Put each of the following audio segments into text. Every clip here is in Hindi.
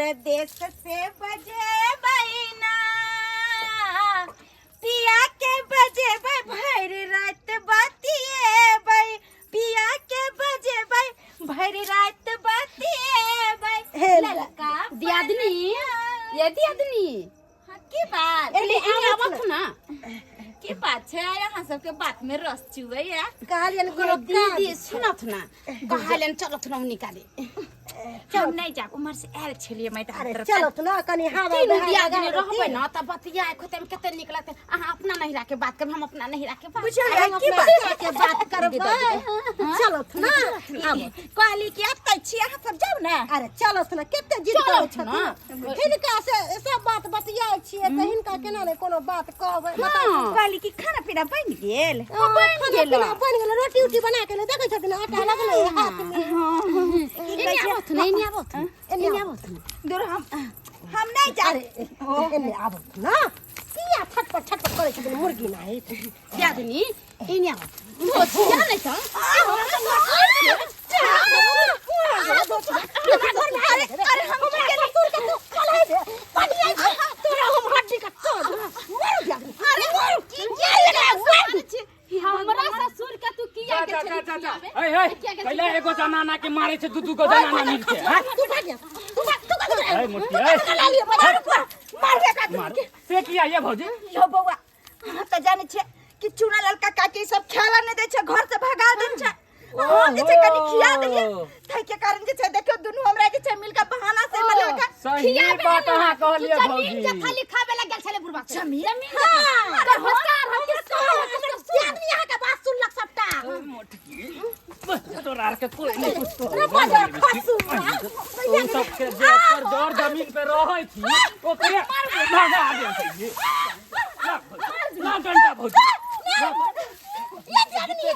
परदेश से बजे बहिना पिया के बजे भर रात बतिए भाई पिया के बजे भर रात बतिए भाई ललका दियादनी ये दियादनी की बात आवत ना की बात है यहाँ सबके बात में रस चुए या कहलियन कोनो दीदी सुनत ना कहलियन चलत ना निकाले हम नहीं जा उमर से आयल छलिए मैं अरे चलो तो ना कनी हवा दियादनी रहबै ना त बतिया खोते में कते निक लगते अहाँ अपना नहीं राखे बात कर हम अपना नहीं राखे बात की बात के बात करब चलो तो ना कहली कि अब तक छी अहाँ सब जाओ ना अरे चलो तो ना केते जिद करै छथिन हिनका से सब बात बतियाइ छियै त हिनका केना नै कोनो बात कहबै कहली कि खाना पीना बन गेल बन गेल रोटी उटी बना के देखै छथिन आटा लगलै हाथ में नहीं आवत दूर हम नहीं जा एने आवत ना किया छटपट करै छथिन मुर्गी नाही दियादनी इने आवत वो छिया नहीं छ अरे हम के लसूर के तू पलाई दे पानी तोरा हम हड्डी का तोड़ मर जा अरे की क्या हमरा ससुर के तू किया के छे ए ए पहले एगो जनाना के मारे छे दू गो जनाना मिल के हां तू ए मुट्ठी ए मार दे का मार से किया ये भौजी लो बौआ हां त जाने छे कि चूना ललका काकी सब खेला ने दे छे घर से भगा दे छे हम जे छे कनी खिया देलिए तै के कारण जे छे देखियो दुनु हमरा जे छे मिलके बहाना से मतलब का सही बात अहाँ कहलिए भौजी जमीन खाली खावे ला गेल छले बुरबा जमीन हां तो होकार हम के आदमी यहाँ का बात सुनलक सबटा मुट्ठी तोरा के कोई नहीं कुछ रे मजा खसू उन सब के जे पर जोर जमीन पे रहै छी ओकरे भगा दे छी ना घंटा भौजी ये जमीन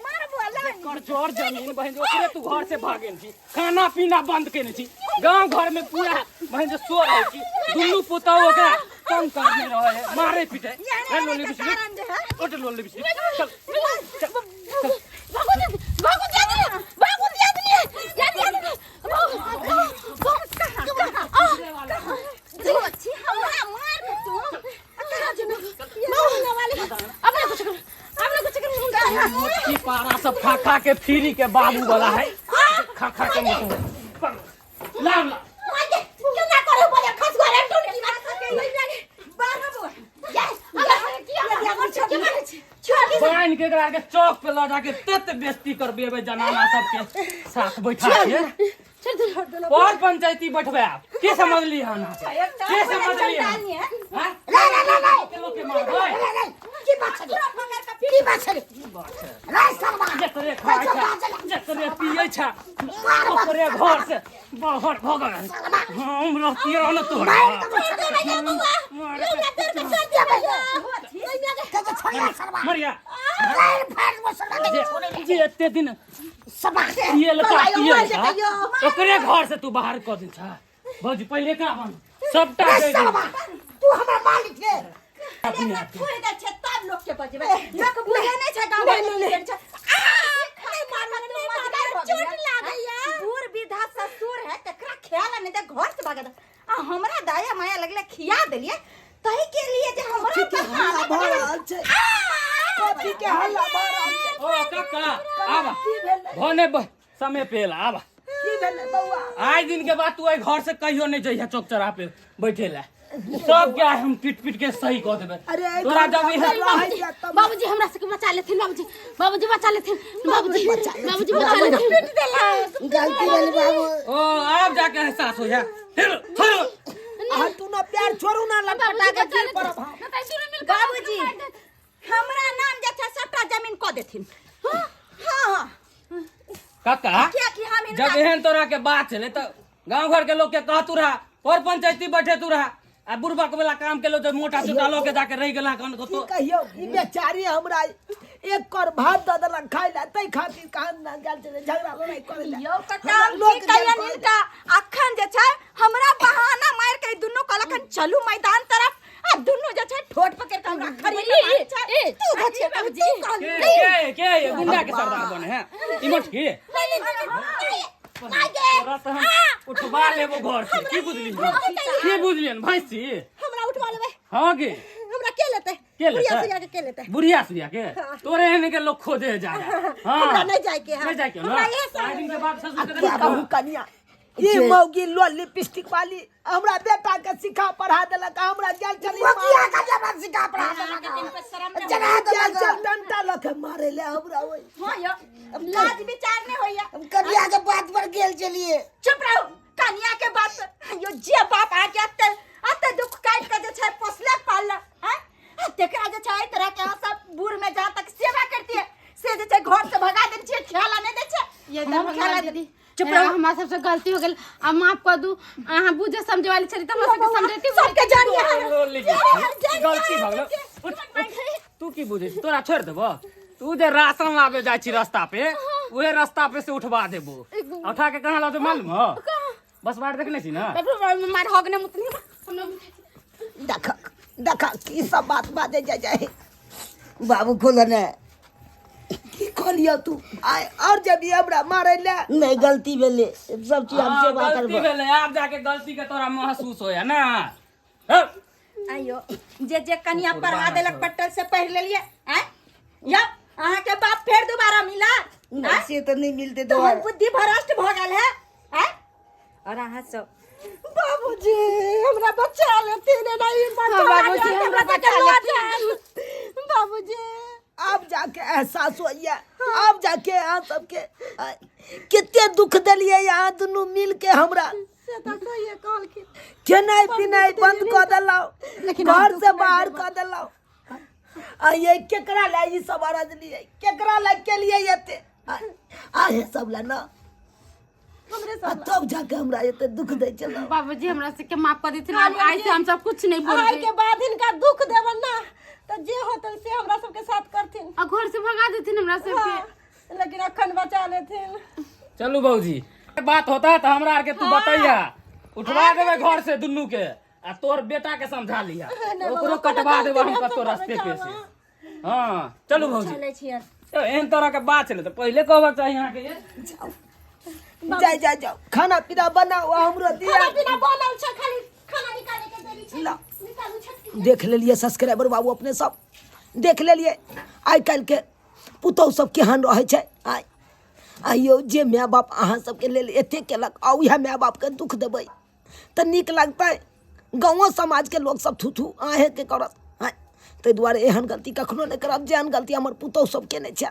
मार बोला कर जोर जमीन बहन ओकरे तू घर से भागेन छी खाना पीना बंद केने छी गांव घर में पूरा बहन जो शोर है छी दुल्लू पुता ओकरा कम करने रहे मारे पीटे ए लोली बिस्कुट ओटे लोली बिस्कुट चल भागो मोटी पारा सब खा के फ्री के बाबू वाला है खा के लाम ला क्यों ना करो बोले खस घरे टूट की बात के लागे बाबू ये बहन के करा के चौक पे लगा के तत बेइज्जती करबे जनाना सबके साथ बैठा के और पंचायती बैठबे आप के समझ ली हां के समझ ली हां ले लोग के मार भाई की बात है राय सरवा जतरे खाय छा जतरे पियै छा ओकरे घर से बाहर भगल हम रहतिए न तोरा मरिया जे एते दिन ये लगा ओकरे घर से तू बाहर कर दे छा भौजी पहले का बन सबटा दे दे तू हमरा मालिक है छोड़ दे छ तब लोग के बजबे लोग बुझे नहीं छ गांव में छ चोट लागैया दूर विधा ससुर है तकरा ख्याल नहीं दे घर से भागा आ हमरा दाया माया लगले खिया देलिए तही के लिए जे हमरा के हल्ला भरल छै कथि के हल्ला भरल छै ओ काका आबा भने समय पेला आबा की भेलै बौआ आज दिन के बाद तू ए घर से कहियो नहीं जइया चौक चौरा पे बैठे ला सब क्या हम पीट के सही कह देबे तोरा जब बाबूजी हमरा से बचा लेथिन बाबूजी बचा लेथिन बाबूजी बचा लेथिन पीट देला गलती भेल बाबू ओ अब जाके एहसास हो जा आ तू ना प्यार छोड़ू ना लपटा के गिर पर बाबूजी हमरा नाम जे छै सबटा जमीन क देथिन हां काका क्या कि हम जब एहन तोरा के बात चले तो गांव घर के लोग के कहतू रहा और पंचायती बैठे तू रहा आ बुढ़बा के वाला काम के लो जो मोटा चोटा लो के जाके रह गेला कन तो कहियो ई बेचारी हमरा एक कर भात द देला खाइ ला तै खातिर कान ना गेल छे झगड़ा लड़ाई करे ला यो कटाम ठीक कहियन इनका अखन जे छै हमरा बहाना मार के दुनु कलखन चलू मैदान तरफ आ दुनु जे छै ठोट पकड़ के हमरा खरी तू धछे बाबूजी के गुंडा के सरदार बने हैं इमोट की तोरा तो हम उठवा लेबो घर से की बुझलियन भैंसी हमरा उठवा लेबै हाँ गे हमरा के लेतै के बुढ़िया लेतै? सुरिया के लेतै बुढ़िया सुरिया के तोरे एहने के लोग खोजे जा हमरा नहीं जाए के नहीं जाए क्यों ना आठ दिन के बाद ससुर के क्या कहूँ कनिया ये मौगी लो लिपस्टिक वाली हमरा बेटा के सिखा पढ़ा देलक हमरा गेल चली किया का जब सिखा पड़ा चला गेल चल डंटा लके मारे ले हमरा ओए हां या लाज विचार नहीं होया कनिया के बात पर गेल चलिए चुप रहो कन्या के बात यो जे बाप आ के अते दुख काट के जे छै पोसले पालला हैं तेकरा जे छै तरह के सब बूढ़ में जा तक सेवा करती है से जे छै घर से भगा दे छै खेला नहीं दे छै ये हम खेला दीदी चुप रहो हमारा सबसे गलती हो गेल अब माफ कर दू अहाँ बुझे समझे वाली छली त हमरा सबके समझैती सबके जानिए गलती भ गेल तू की बुझे छी तोरा छोड़ देबो तू जे राशन लावे जाय छी रास्ता पे उहे रास्ता पे से उठवा देबो उठा के कहां लाते मालूम हो बस बार देखने छी ना मार हगने मुतनी देखा की सब बात बाजे जाए बाबू खोलने की कहलियो तू आय और जब ये हमरा मारे ले नहीं गलती भेले सब चीज हमसे बात गलती करबो भेले आप जाके गलती के तोरा महसूस होया ना आयो जे कन्या पढ़ा देलक पट्टल से पढ़ लेलिए हैं या अहाँ के बाप फिर दोबारा मिला नहीं से तो नहीं मिलते तो दोबारा बुद्धि भ्रष्ट भ गेल है हैं और अहाँ सब बाबूजी हमरा बच्चा लेते नहीं बाबूजी हमरा बच्चा लेते बाबूजी अब जाके एहसास होइया अब जाके यहाँ सबके कितने दुख दिलिए यहाँ दोनों मिल के हमरा से तो कोई कहल कि खेनाई पिनाई बंद कर देलाओ घर से बाहर कर देलाओ ये केकरा ला ई सब अरज लिए केकरा ला के लिए येते आहे सब ला ना हमरे तब जाके हमरा एते दुख दे चला बाबूजी हमरा से के माफ कर देथिन अब आई से हम सब कुछ नहीं आय बोलबे के बाद इनका दुख देवन ना तो जे होतन से हमरा सबके साथ करथिन और घर से भगा देथिन हमरा सबके लेकिन अखन बचा लेथिन चलू बाबूजी बात होता तो हमरा आर के तू बताइया उठवा देबे घर से दुन्नू के आ तोर बेटा के समझा लिया ओकरो कटवा देबे हम कतो रास्ते पे से हां चलू बाबूजी चले छियै एहन तरह के बात छले तो पहले कहबक चाहिए यहाँ के ये जाओ खाना पीना बनाओ हमरो दिया खाना पीना बनल छै खाली खाना निकाले के देरी छै ला निकालू छटकी देख ले लिए सब्सक्राइबर बाबू अपने सब देख ले लिए आइ काल्हि के पुतौ सब केहन रहे छै आइयो जे माय बाप अहाँ सबके लेल एते केलक आ उहे माय बाप के दुख देबै तऽ नीक लगतै गाँवो समाज के लोग सब थू आहे के करत ताहि दुआरे एहन गलती कखनो नहि करब जेहन गलती हमर पुतौ सब केने छै